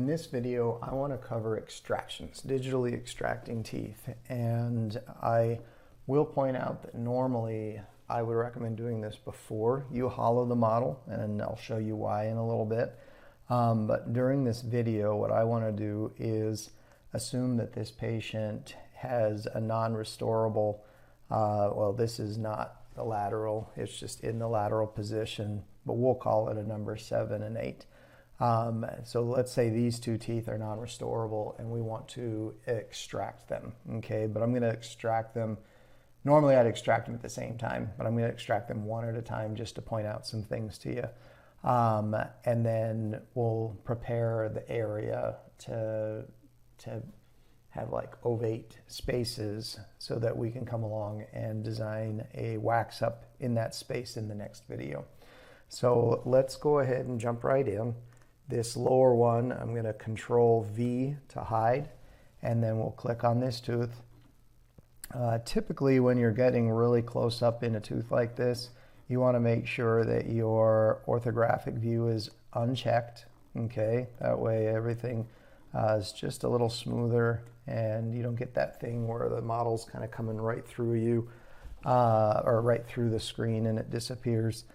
In this video, I want to cover extractions, digitally extracting teeth, and I will point out that normally I would recommend doing this before you hollow the model, and I'll show you why in a little bit. But during this video, what I want to do is assume that this patient has a non-restorable, well, this is not the lateral, it's just in the lateral position, but we'll call it a number 7 and 8. So let's say these two teeth are non-restorable and we want to extract them, okay? But I'm going to extract them, normally I'd extract them at the same time, but I'm going to extract them one at a time just to point out some things to you. And then we'll prepare the area to have like ovate spaces so that we can come along and design a wax up in that space in the next video. So let's go ahead and jump right in. This lower one, I'm going to Control V to hide, and then we'll click on this tooth. Typically, when you're getting really close up in a tooth like this, you want to make sure that your orthographic view is unchecked. Okay, that way everything is just a little smoother, and you don't get that thing where the model's kind of coming right through you, or right through the screen, and it disappears.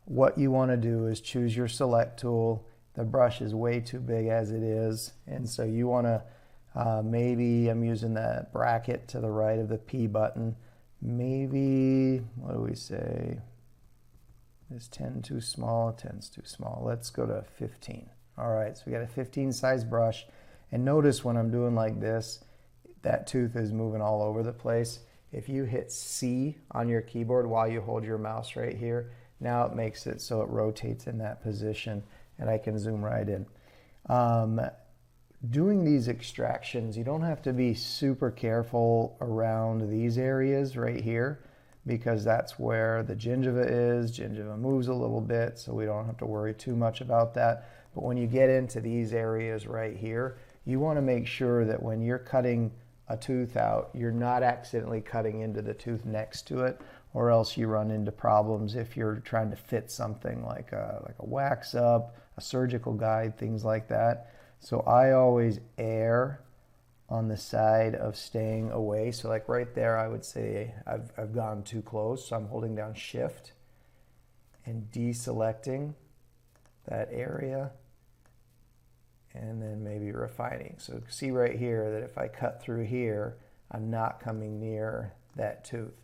What you want to do is choose your select tool. The brush is way too big as it is, and so you want to maybe, I'm using that bracket to the right of the P button, maybe, what do we say, is 10 too small? 10's too small. Let's go to 15. All right, so we got a 15 size brush, and notice when I'm doing like this, that tooth is moving all over the place. If you hit C on your keyboard while you hold your mouse right here, now it makes it so it rotates in that position, and I can zoom right in. Doing these extractions, you don't have to be super careful around these areas right here, because that's where the gingiva is. Gingiva moves a little bit, so we don't have to worry too much about that. But when you get into these areas right here, you want to make sure that when you're cutting a tooth out, you're not accidentally cutting into the tooth next to it, or else you run into problems if you're trying to fit something like a wax up, a surgical guide, things like that. So I always err on the side of staying away. So like right there, I would say I've gone too close, so I'm holding down Shift and deselecting that area, and then maybe refining. So see right here that if I cut through here, I'm not coming near that tooth.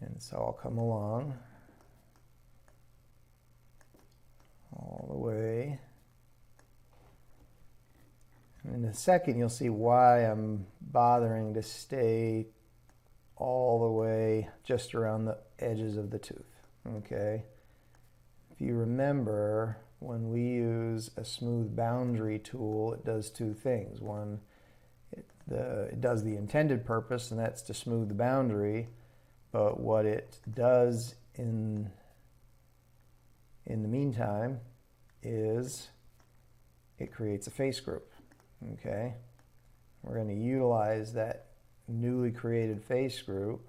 And so I'll come along all the way. And in a second, you'll see why I'm bothering to stay all the way just around the edges of the tooth, okay? If you remember, when we use a smooth boundary tool, it does two things. One, it does the intended purpose, and that's to smooth the boundary. But what it does in the meantime is it creates a face group, okay? We're going to utilize that newly created face group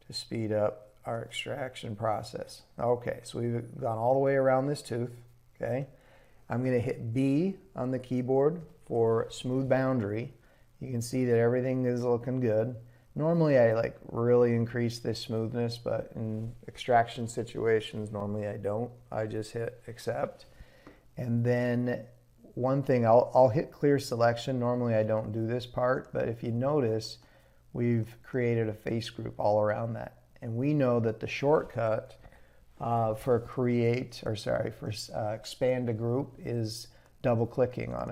to speed up our extraction process. Okay, so we've gone all the way around this tooth, okay? I'm going to hit B on the keyboard for smooth boundary. You can see that everything is looking good. Normally I like really increase this smoothness, but in extraction situations, normally I don't. I just hit accept. And then one thing, I'll hit clear selection. Normally I don't do this part, but if you notice, we've created a face group all around that. And we know that the shortcut for expand a group is double clicking on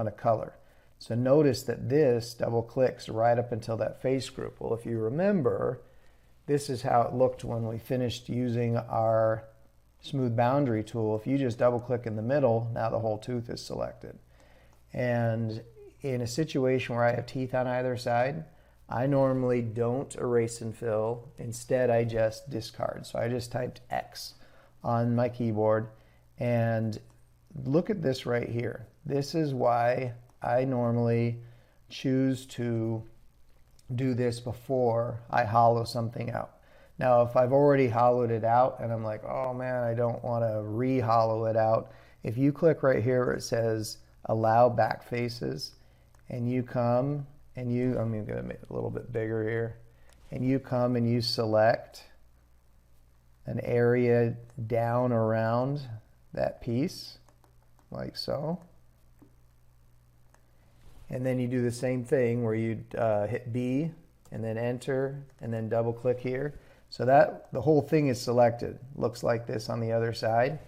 a color. So notice that this double clicks right up until that face group. Well, if you remember, this is how it looked when we finished using our smooth boundary tool. If you just double click in the middle, now the whole tooth is selected. And in a situation where I have teeth on either side, I normally don't erase and fill. Instead, I just discard. So I just typed X on my keyboard, and look at this right here. This is why I normally choose to do this before I hollow something out. Now, if I've already hollowed it out and I'm like, oh man, I don't want to re-hollow it out, if you click right here where it says allow back faces, and you come and I'm going to make it a little bit bigger here, and you come and you select an area down around that piece, like so. And then you do the same thing where you hit B and then enter and then double click here. So that the whole thing is selected. Looks like this on the other side.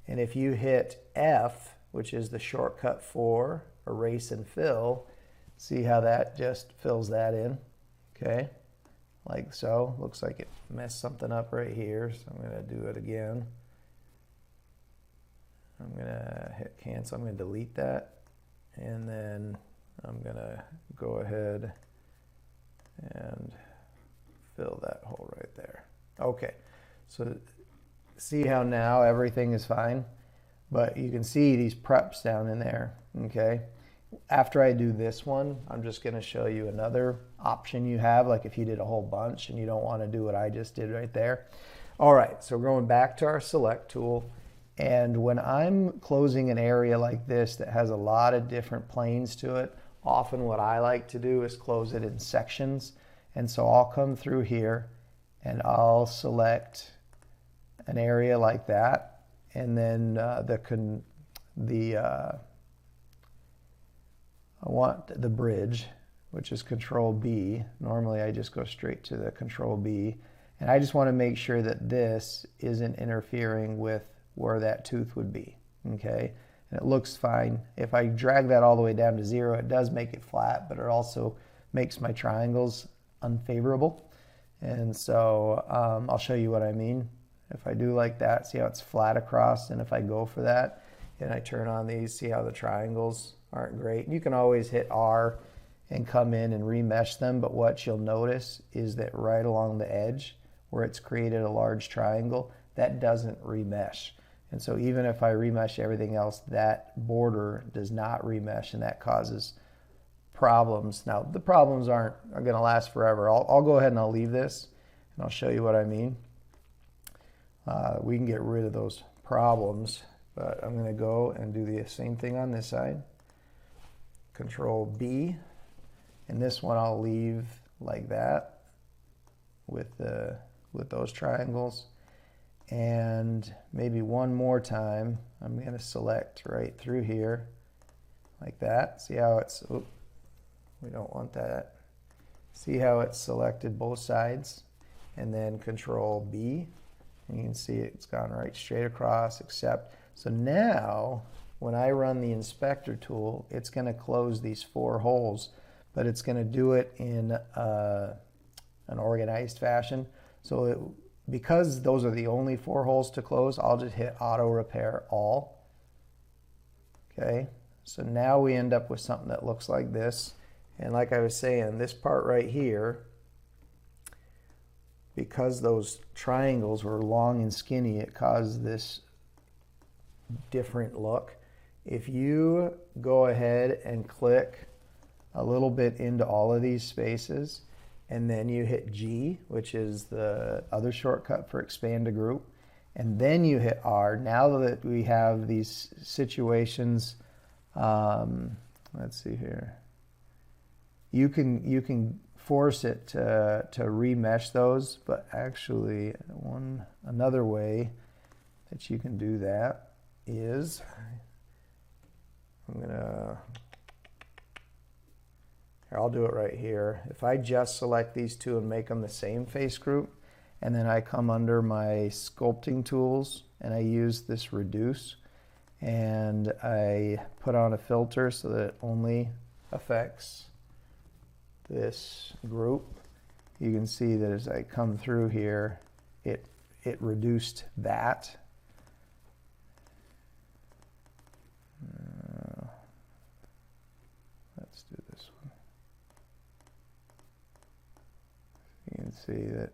And if you hit F, which is the shortcut for erase and fill, see how that just fills that in, okay? Like so. Looks like it messed something up right here, so I'm going to do it again. I'm going to hit cancel. I'm going to delete that, and then I'm going to go ahead and fill that hole right there. Okay, so see how now everything is fine, but you can see these preps down in there, okay? After I do this one, I'm just going to show you another option you have, like if you did a whole bunch and you don't want to do what I just did right there. All right, so we're going back to our select tool, and when I'm closing an area like this that has a lot of different planes to it, often what I like to do is close it in sections. And so I'll come through here and I'll select an area like that, and then I want the bridge, which is Control B. Normally I just go straight to the Control B, and I just want to make sure that this isn't interfering with where that tooth would be, okay? And it looks fine. If I drag that all the way down to 0, it does make it flat, but it also makes my triangles unfavorable. And so I'll show you what I mean. If I do like that, see how it's flat across, and if I go for that and I turn on these, see how the triangles aren't great. You can always hit R and come in and remesh them, but what you'll notice is that right along the edge where it's created a large triangle, that doesn't remesh. And so even if I remesh everything else, that border does not remesh, and that causes problems. Now, the problems are going to last forever. I'll go ahead and I'll leave this, and I'll show you what I mean. We can get rid of those problems, but I'm going to go and do the same thing on this side. Control B, and this one I'll leave like that with those triangles. And maybe one more time, I'm going to select right through here like that. See how it's, oops, we don't want that. See how it's selected both sides, and then Control B, and you can see it's gone right straight across, except, so now when I run the inspector tool, it's going to close these 4 holes, but it's going to do it in an organized fashion. So because those are the only 4 holes to close, I'll just hit auto repair all. Okay, so now we end up with something that looks like this. And like I was saying, this part right here, because those triangles were long and skinny, it caused this different look. If you go ahead and click a little bit into all of these spaces, and then you hit G, which is the other shortcut for expand a group, and then you hit R. Now that we have these situations, let's see here, you can force it to remesh those, but actually another way that you can do that is, I'll do it right here. If I just select these two and make them the same face group, and then I come under my sculpting tools and I use this reduce, and I put on a filter so that it only affects this group, you can see that as I come through here, it reduced that. Let's do this one. You can see that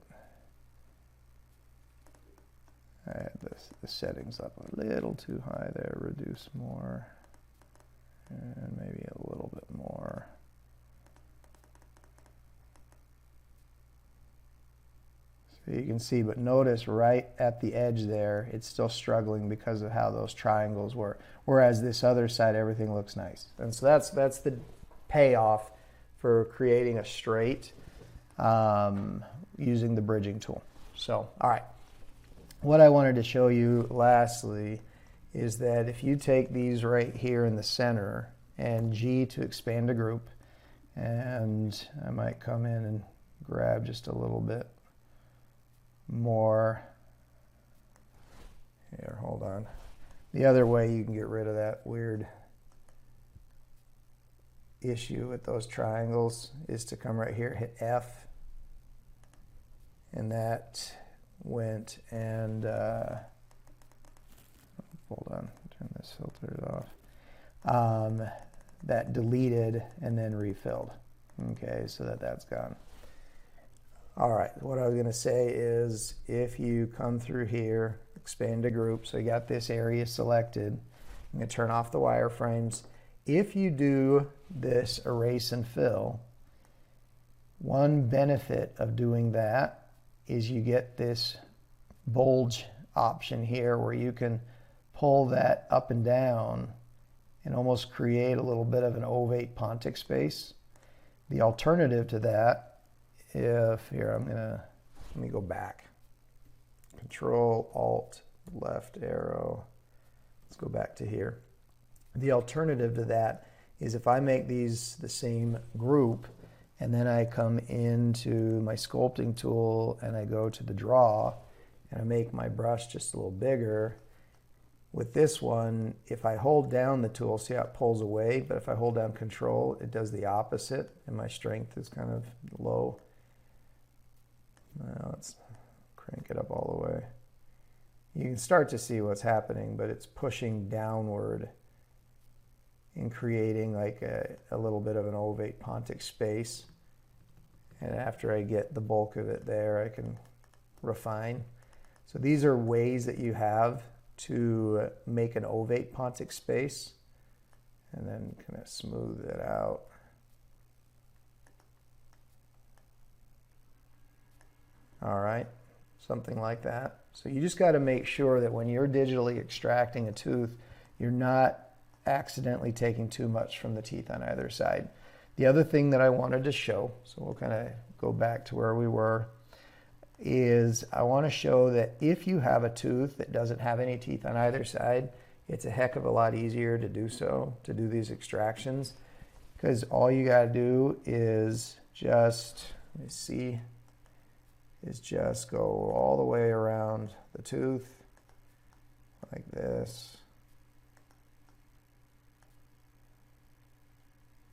I had the settings up a little too high there. Reduce more, and maybe a little bit more. So you can see, but notice right at the edge there, it's still struggling because of how those triangles were. Whereas this other side, everything looks nice. And so that's the payoff for creating a straight using the bridging tool. So, all right. What I wanted to show you lastly is that if you take these right here in the center and G to expand a group, and I might come in and grab just a little bit more. Here, hold on. The other way you can get rid of that weird issue with those triangles is to come right here, hit F, and that went and hold on, turn this filter off. That deleted and then refilled. Okay, so that's gone. All right, what I was going to say is if you come through here, expand a group, so you got this area selected, I'm going to turn off the wireframes. If you do this erase and fill, one benefit of doing that is you get this bulge option here where you can pull that up and down and almost create a little bit of an ovate Pontic space. The alternative to that, if here, let me go back. Control, Alt, left arrow. Let's go back to here. The alternative to that is if I make these the same group and then I come into my sculpting tool and I go to the draw and I make my brush just a little bigger. With this one, if I hold down the tool, see how it pulls away, but if I hold down Control, it does the opposite and my strength is kind of low. Now let's crank it up all the way. You can start to see what's happening, but it's pushing downward and creating like a little bit of an ovate Pontic space. And after I get the bulk of it there, I can refine. So these are ways that you have to make an ovate Pontic space and then kind of smooth it out. All right, something like that. So you just got to make sure that when you're digitally extracting a tooth, you're not accidentally taking too much from the teeth on either side. The other thing that I wanted to show, so we'll kind of go back to where we were, is I want to show that if you have a tooth that doesn't have any teeth on either side, it's a heck of a lot easier to do so, to do these extractions, because all you got to do is just, let me see, is just go all the way around the tooth like this.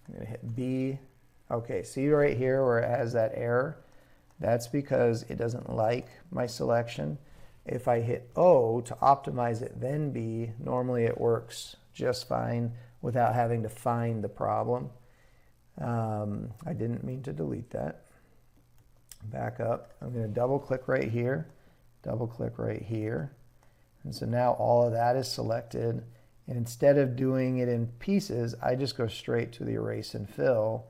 I'm going to hit B. Okay, see right here where it has that error? That's because it doesn't like my selection. If I hit O to optimize it, then B, normally it works just fine without having to find the problem. I didn't mean to delete that. Back up. I'm going to double click right here, double click right here. And so now all of that is selected. And instead of doing it in pieces, I just go straight to the erase and fill,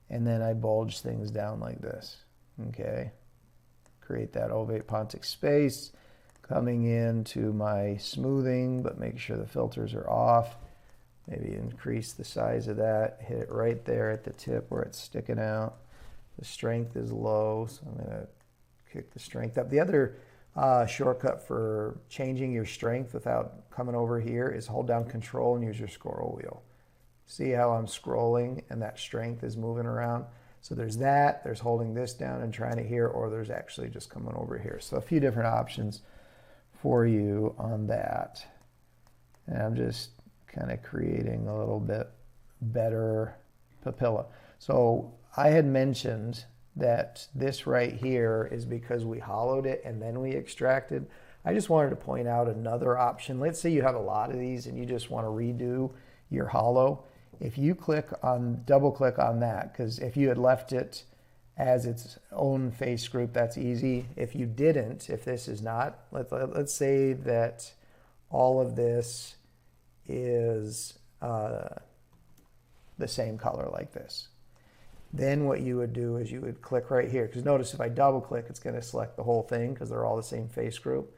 and then I bulge things down like this. Okay, create that ovate Pontic space, coming into my smoothing, but make sure the filters are off. Maybe increase the size of that, hit it right there at the tip where it's sticking out. The strength is low, so I'm going to kick the strength up. The other shortcut for changing your strength without coming over here is hold down Control and use your scroll wheel. See how I'm scrolling and that strength is moving around? So there's that, there's holding this down and trying it here, or there's actually just coming over here. So a few different options for you on that. And I'm just kind of creating a little bit better papilla. So I had mentioned that this right here is because we hollowed it and then we extracted. I just wanted to point out another option. Let's say you have a lot of these and you just want to redo your hollow. If you double click on that, because if you had left it as its own face group, that's easy. If you didn't, if this is not, let's say that all of this is the same color like this. Then what you would do is you would click right here, because notice if I double click, it's going to select the whole thing because they're all the same face group.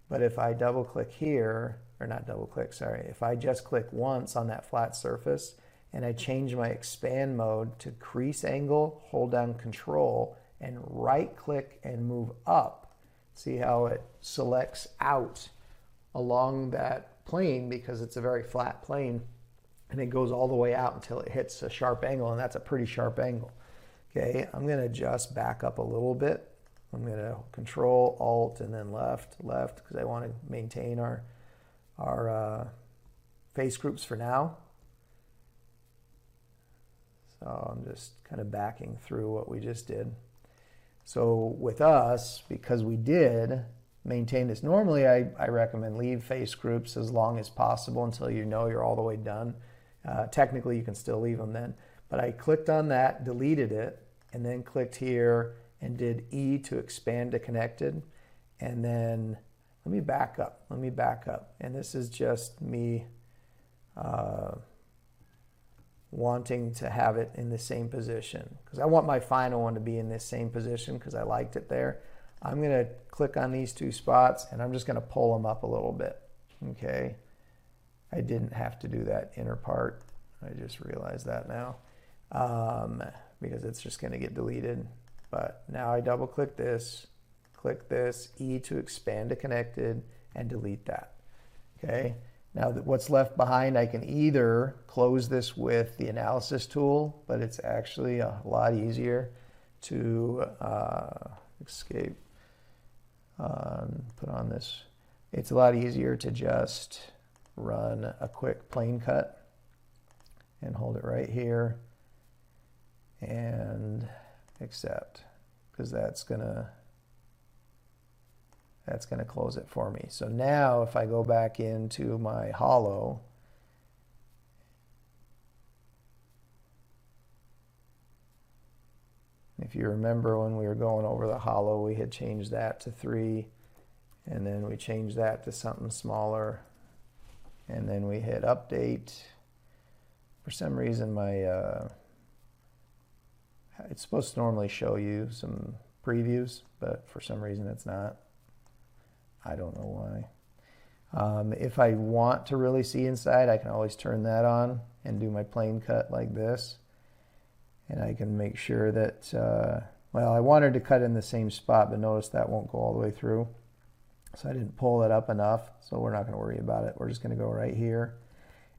But if I double click here, or not double click, sorry, if I just click once on that flat surface and I change my expand mode to crease angle, hold down Control and right click and move up, see how it selects out along that plane because it's a very flat plane, and it goes all the way out until it hits a sharp angle, and that's a pretty sharp angle. Okay, I'm going to just back up a little bit. I'm going to Control, Alt, and then left, because I want to maintain our face groups for now. So I'm just kind of backing through what we just did. So with us, because we did maintain this, normally I recommend leave face groups as long as possible until you know you're all the way done. Technically, you can still leave them then. But I clicked on that, deleted it, and then clicked here and did E to expand to connected. And then let me back up. And this is just me wanting to have it in the same position, because I want my final one to be in this same position because I liked it there. I'm going to click on these two spots and I'm just going to pull them up a little bit. Okay. I didn't have to do that inner part. I just realized that now because it's just going to get deleted. But now I double click this, E to expand to connected, and delete that. Okay. Now what's left behind, I can either close this with the analysis tool, but it's actually a lot easier to escape, put on this. It's a lot easier to just run a quick plane cut and hold it right here and accept, because that's gonna close it for me. So now if I go back into my hollow, if you remember when we were going over the hollow, we had changed that to 3, and then we changed that to something smaller, and then we hit update. For some reason it's supposed to normally show you some previews, but for some reason it's not. I don't know why. If I want to really see inside, I can always turn that on and do my plane cut like this. And I can make sure that, well, I wanted to cut in the same spot, but notice that won't go all the way through. So I didn't pull it up enough, so we're not going to worry about it. We're just going to go right here.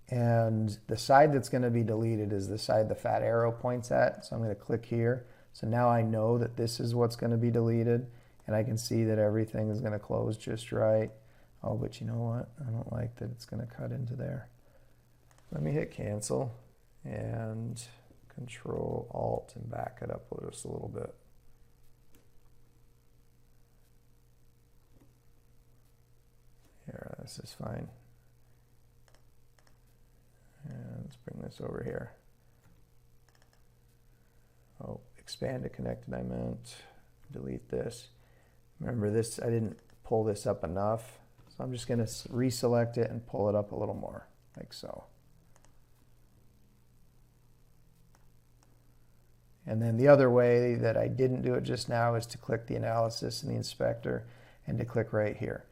And the side that's going to be deleted is the side the fat arrow points at. So I'm going to click here. So now I know that this is what's going to be deleted. And I can see that everything is going to close just right. Oh, but you know what? I don't like that it's going to cut into there. Let me hit cancel and Control Alt and back it up just a little bit. Here, this is fine. And let's bring this over here. Oh, expand to connected, I meant. Delete this. Remember this, I didn't pull this up enough, so I'm just going to reselect it and pull it up a little more, like so. And then the other way that I didn't do it just now is to click the analysis in the inspector and to click right here.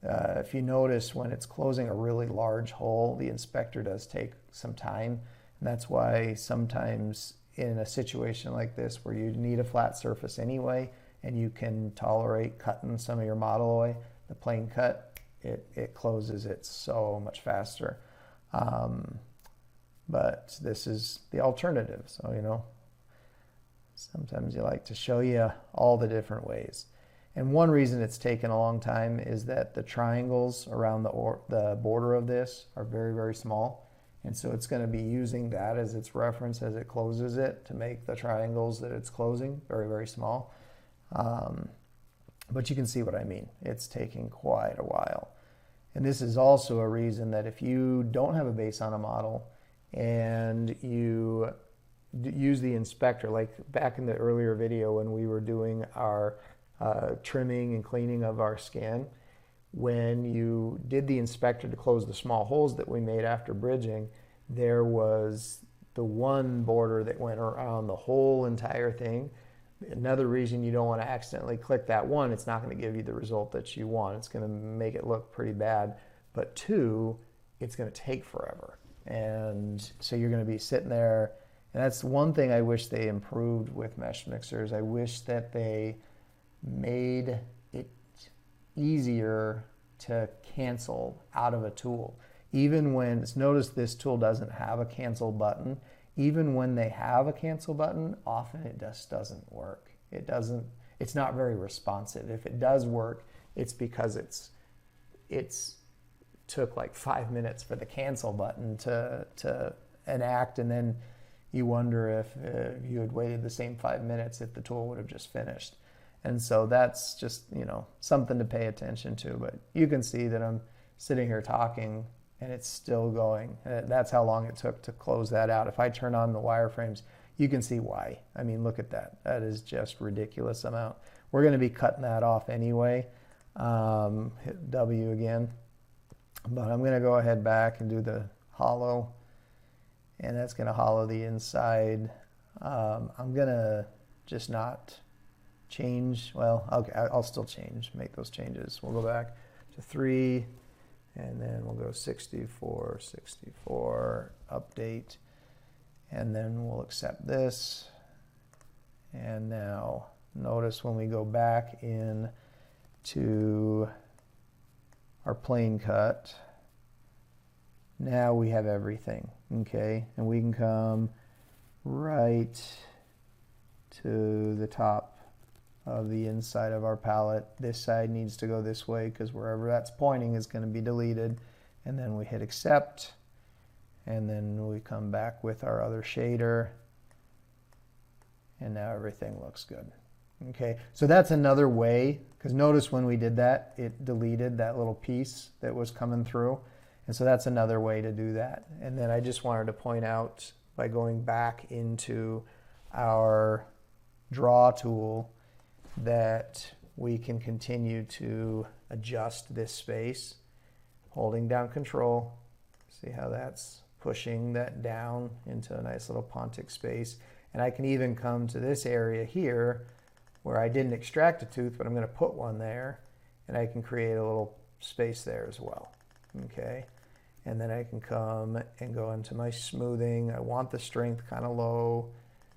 If you notice, when it's closing a really large hole, the inspector does take some time, and that's why sometimes in a situation like this where you need a flat surface anyway, and you can tolerate cutting some of your model away, the plane cut, it closes it so much faster. But this is the alternative. So, you know, sometimes you like to show you all the different ways. And one reason it's taken a long time is that the triangles around the border of this are very, very small. And so it's going to be using that as its reference as it closes it to make the triangles that it's closing very, very small. But you can see what I mean. It's taking quite a while. And this is also a reason that if you don't have a base on a model and you use the inspector, like back in the earlier video when we were doing our trimming and cleaning of our scan, when you did the inspector to close the small holes that we made after bridging, there was the one border that went around the whole entire thing. Another reason you don't want to accidentally click that one, it's not going to give you the result that you want. It's going to make it look pretty bad. But two, it's going to take forever. And so you're going to be sitting there. And that's one thing I wish they improved with mesh mixers. I wish that they made it easier to cancel out of a tool. Even when, notice this tool doesn't have a cancel button. Even when they have a cancel button, often it just doesn't work. It's not very responsive. If it does work, it's because it's took like 5 minutes for the cancel button to enact, and then you wonder if you had waited the same 5 minutes if the tool would have just finished. And so that's just, something to pay attention to. But you can see that I'm sitting here talking and it's still going. That's how long it took to close that out. If I turn on the wireframes, you can see why. I mean, look at that. That is just ridiculous amount. We're going to be cutting that off anyway. Hit W again. But I'm going to go ahead back and do the hollow. And that's going to hollow the inside. I'm going to just not change. Well, okay, I'll still change, make those changes. We'll go back to 3. And then we'll go 64, 64, update, and then we'll accept this. And now notice when we go back in to our plane cut, now we have everything, okay? And we can come right to the top of the inside of our palette. This side needs to go this way because wherever that's pointing is going to be deleted. And then we hit accept, and then we come back with our other shader, and now everything looks good. Okay, so that's another way, because notice when we did that, it deleted that little piece that was coming through. And so that's another way to do that. And then I just wanted to point out, by going back into our draw tool, that we can continue to adjust this space, holding down control. See how that's pushing that down into a nice little pontic space. And I can even come to this area here where I didn't extract a tooth, but I'm going to put one there, and I can create a little space there as well. Okay, and then I can come and go into my smoothing. I want the strength kind of low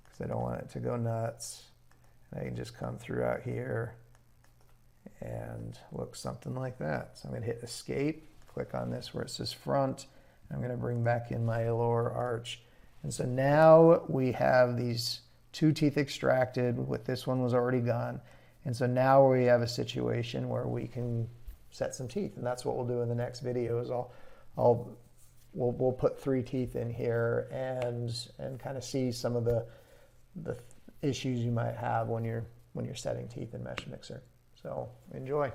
because I don't want it to go nuts. I can just come through out here and look something like that. So I'm going to hit escape, click on this where it says front. I'm going to bring back in my lower arch. And so now we have these 2 teeth extracted, with this one was already gone. And so now we have a situation where we can set some teeth. And that's what we'll do in the next video, is we'll put 3 teeth in here and kind of see some of the issues you might have when you're setting teeth in Mesh Mixer. So enjoy.